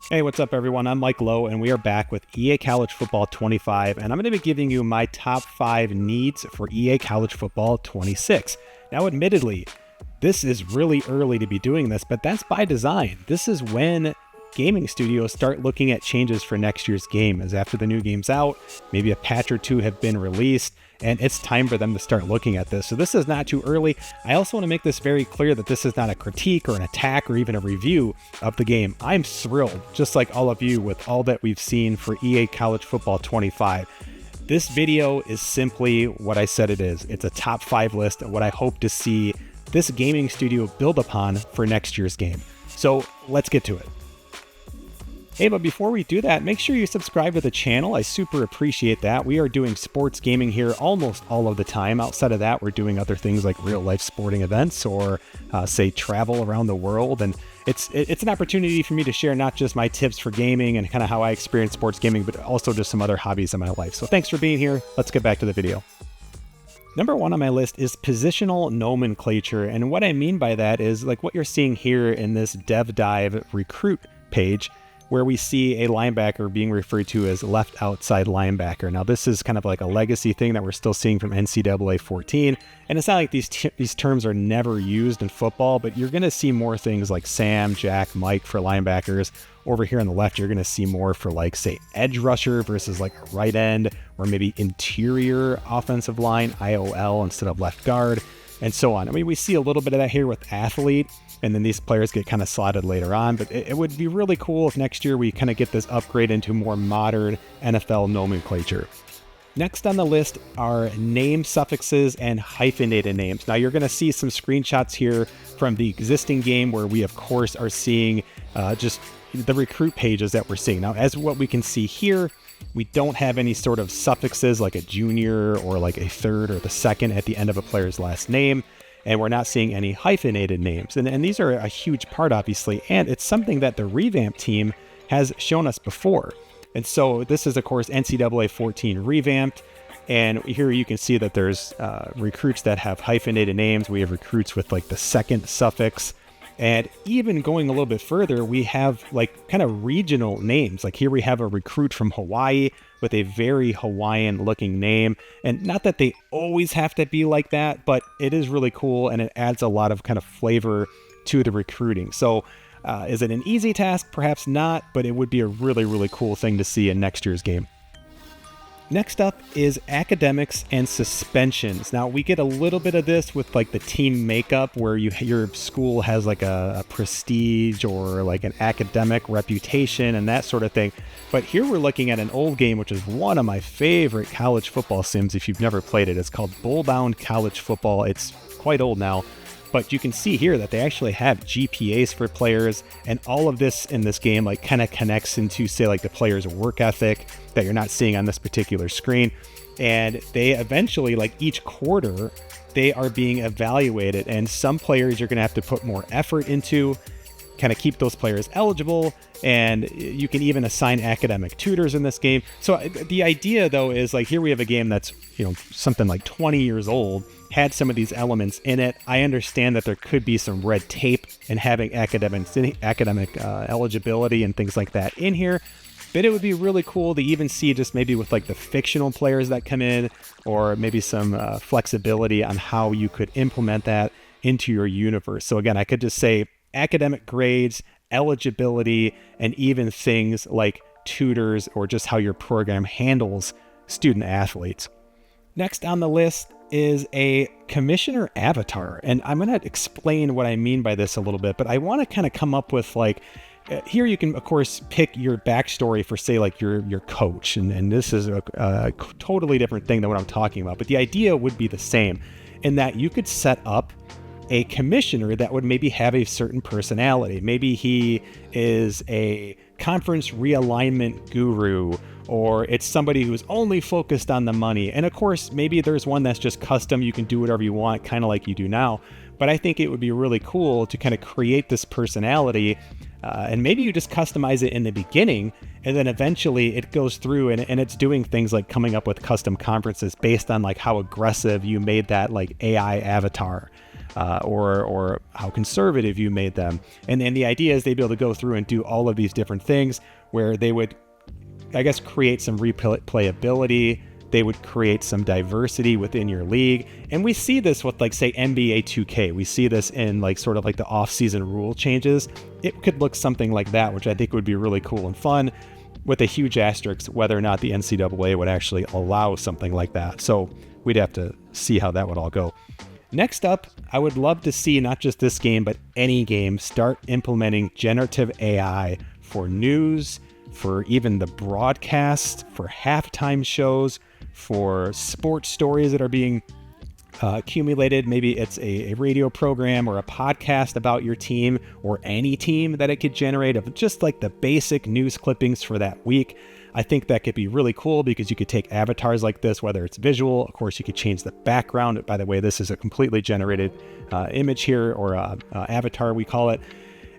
Hey, what's up, everyone? I'm Mike Lowe, and we are back with EA College Football 25, and I'm going to be giving you my top 5 needs for EA College Football 26. Now, admittedly, this is really early to be doing this, but that's by design. This is when gaming studios start looking at changes for next year's game, as after the new game's out, maybe a patch or two have been released, and it's time for them to start looking at this. So this is not too early. I also want to make this very clear that this is not a critique or an attack or even a review of the game. I'm thrilled, just like all of you, with all that we've seen for EA College Football 25. This video is simply what I said it is. It's a top 5 list of what I hope to see this gaming studio build upon for next year's game. So let's get to it. Hey, but before we do that, make sure you subscribe to the channel. I super appreciate that. We are doing sports gaming here almost all of the time. Outside of that, we're doing other things like real life sporting events or say travel around the world. And it's an opportunity for me to share not just my tips for gaming and kind of how I experience sports gaming, but also just some other hobbies in my life. So thanks for being here. Let's get back to the video. Number 1 on my list is positional nomenclature. And what I mean by that is like what you're seeing here in this dev dive recruit page, where we see a linebacker being referred to as left outside linebacker. Now, this is kind of like a legacy thing that we're still seeing from NCAA 14. And it's not like these terms are never used in football, but you're going to see more things like Sam, Jack, Mike for linebackers. Over here on the left, you're going to see more for like, say, edge rusher versus like a right end, or maybe interior offensive line, IOL instead of left guard, and so on. I mean, we see a little bit of that here with athlete, and then these players get kind of slotted later on, but it would be really cool if next year we kind of get this upgrade into more modern NFL nomenclature. Next on the list are name suffixes and hyphenated names. Now, you're going to see some screenshots here from the existing game where we, of course, are seeing just the recruit pages that we're seeing. Now, as what we can see here, we don't have any sort of suffixes like a junior or like a third or the second at the end of a player's last name. And we're not seeing any hyphenated names. And these are a huge part, obviously. And it's something that the revamp team has shown us before. And so this is, of course, NCAA 14 revamped. And here you can see that there's recruits that have hyphenated names. We have recruits with like the second suffix. And even going a little bit further, we have like kind of regional names. Like here we have a recruit from Hawaii with a very Hawaiian looking name. And not that they always have to be like that, but it is really cool and it adds a lot of kind of flavor to the recruiting. So is it an easy task? Perhaps not, but it would be a really, really cool thing to see in next year's game. Next up is academics and suspensions. Now, we get a little bit of this with like the team makeup where your school has like a prestige or like an academic reputation and that sort of thing. But here we're looking at an old game, which is one of my favorite college football sims if you've never played it. It's called Bullbound College Football. It's quite old now. But you can see here that they actually have GPAs for players, and all of this in this game like kind of connects into, say, like the player's work ethic that you're not seeing on this particular screen. And they eventually, like each quarter, they are being evaluated, and some players you're going to have to put more effort into, kind of keep those players eligible, and you can even assign academic tutors in this game. So the idea, though, is like here we have a game that's, something like 20 years old, had some of these elements in it. I understand that there could be some red tape in having academic eligibility and things like that in here, but it would be really cool to even see just maybe with like the fictional players that come in, or maybe some flexibility on how you could implement that into your universe. So again, I could just say academic grades, eligibility, and even things like tutors or just how your program handles student athletes. Next on the list is a commissioner avatar. And I'm going to explain what I mean by this a little bit, but I want to kind of come up with like, here you can, of course, pick your backstory for, say, like your coach. And this is a totally different thing than what I'm talking about. But the idea would be the same in that you could set up a commissioner that would maybe have a certain personality. Maybe he is a conference realignment guru, or it's somebody who's only focused on the money. And of course, maybe there's one that's just custom. You can do whatever you want, kind of like you do now. But I think it would be really cool to kind of create this personality, and maybe you just customize it in the beginning, and then eventually it goes through and it's doing things like coming up with custom conferences based on like how aggressive you made that like AI avatar. or how conservative you made them. And then the idea is they'd be able to go through and do all of these different things where they would, I guess, create some replayability. They would create some diversity within your league. And we see this with, like, say, NBA 2K. We see this in, like, sort of like the off-season rule changes. It could look something like that, which I think would be really cool and fun, with a huge asterisk whether or not the NCAA would actually allow something like that. So we'd have to see how that would all go. Next up, I would love to see not just this game, but any game start implementing generative AI for news, for even the broadcast, for halftime shows, for sports stories that are being accumulated. Maybe it's a radio program or a podcast about your team or any team that it could generate of just like the basic news clippings for that week. I think that could be really cool because you could take avatars like this, whether it's visual. Of course, you could change the background. By the way, this is a completely generated image here, or avatar, we call it.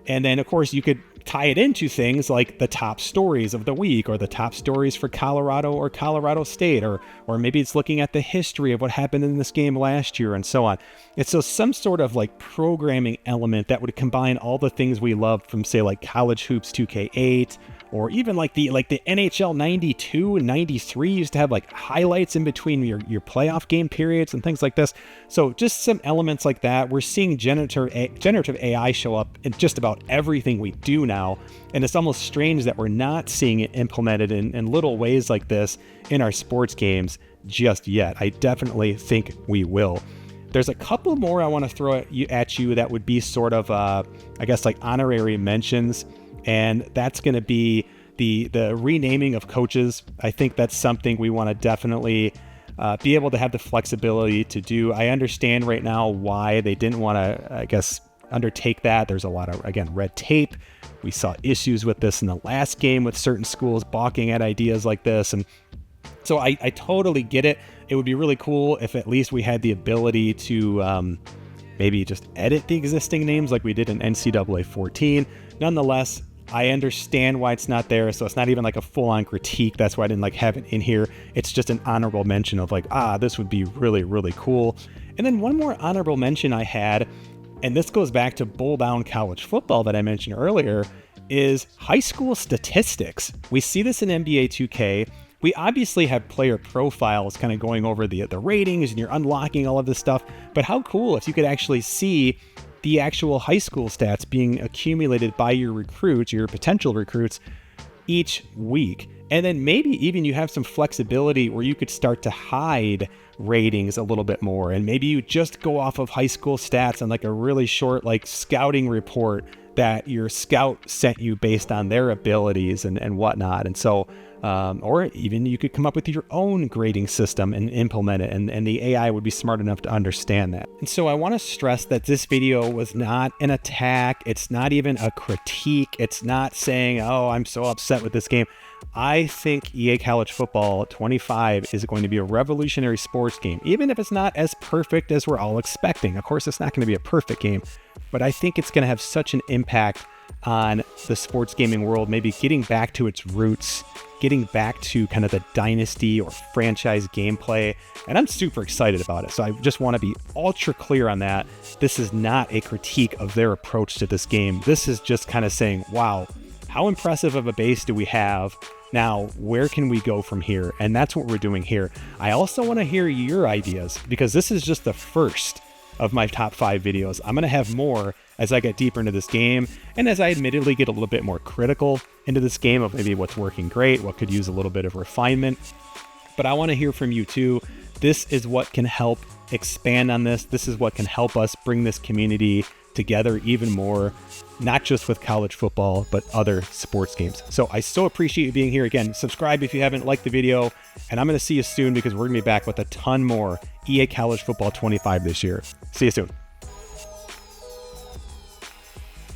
And then, of course, you could tie it into things like the top stories of the week, or the top stories for Colorado or Colorado State, or maybe it's looking at the history of what happened in this game last year and so on. It's so some sort of like programming element that would combine all the things we love from, say, like College Hoops 2K8, or even like the NHL 92 and 93 used to have like highlights in between your playoff game periods and things like this. So just some elements like that. We're seeing generative AI show up in just about everything we do now. And it's almost strange that we're not seeing it implemented in little ways like this in our sports games just yet. I definitely think we will. There's a couple more I want to throw at you that would be sort of, I guess, like honorary mentions. And that's going to be the renaming of coaches. I think that's something we want to definitely be able to have the flexibility to do. I understand right now why they didn't want to, I guess, undertake that. There's a lot of, again, red tape. We saw issues with this in the last game with certain schools balking at ideas like this. And so I totally get it. It would be really cool if at least we had the ability to maybe just edit the existing names like we did in NCAA 14. Nonetheless, I understand why it's not there, so it's not even like a full-on critique. That's why I didn't like have it in here. It's just an honorable mention of like, this would be really, really cool. And then one more honorable mention I had, and this goes back to bowl-down college football that I mentioned earlier, is high school statistics. We see this in NBA 2K. We obviously have player profiles kind of going over the ratings, and you're unlocking all of this stuff. But how cool if you could actually see the actual high school stats being accumulated by your recruits, your potential recruits, each week. And then maybe even you have some flexibility where you could start to hide ratings a little bit more. And maybe you just go off of high school stats on like a really short, like scouting report that your scout sent you based on their abilities and whatnot. And so, or even you could come up with your own grading system and implement it, and the AI would be smart enough to understand that. And so I want to stress that this video was not an attack. It's not even a critique. It's not saying, oh, I'm so upset with this game. I think EA College Football 25 is going to be a revolutionary sports game, even if it's not as perfect as we're all expecting. Of course, it's not going to be a perfect game, but I think it's going to have such an impact on the sports gaming world, maybe getting back to its roots, getting back to kind of the dynasty or franchise gameplay. And I'm super excited about it. So I just want to be ultra clear on that. This is not a critique of their approach to this game. This is just kind of saying, wow, how impressive of a base do we have? Now, where can we go from here? And that's what we're doing here. I also want to hear your ideas, because this is just the first of my top 5 videos. I'm going to have more as I get deeper into this game, and as I admittedly get a little bit more critical into this game of maybe what's working great, what could use a little bit of refinement. But I want to hear from you too. This is what can help expand on this. This is what can help us bring this community together even more, not just with college football, but other sports games. So I so appreciate you being here. Again, subscribe if you haven't, liked the video, and I'm going to see you soon because we're going to be back with a ton more EA College Football 25 this year. See you soon.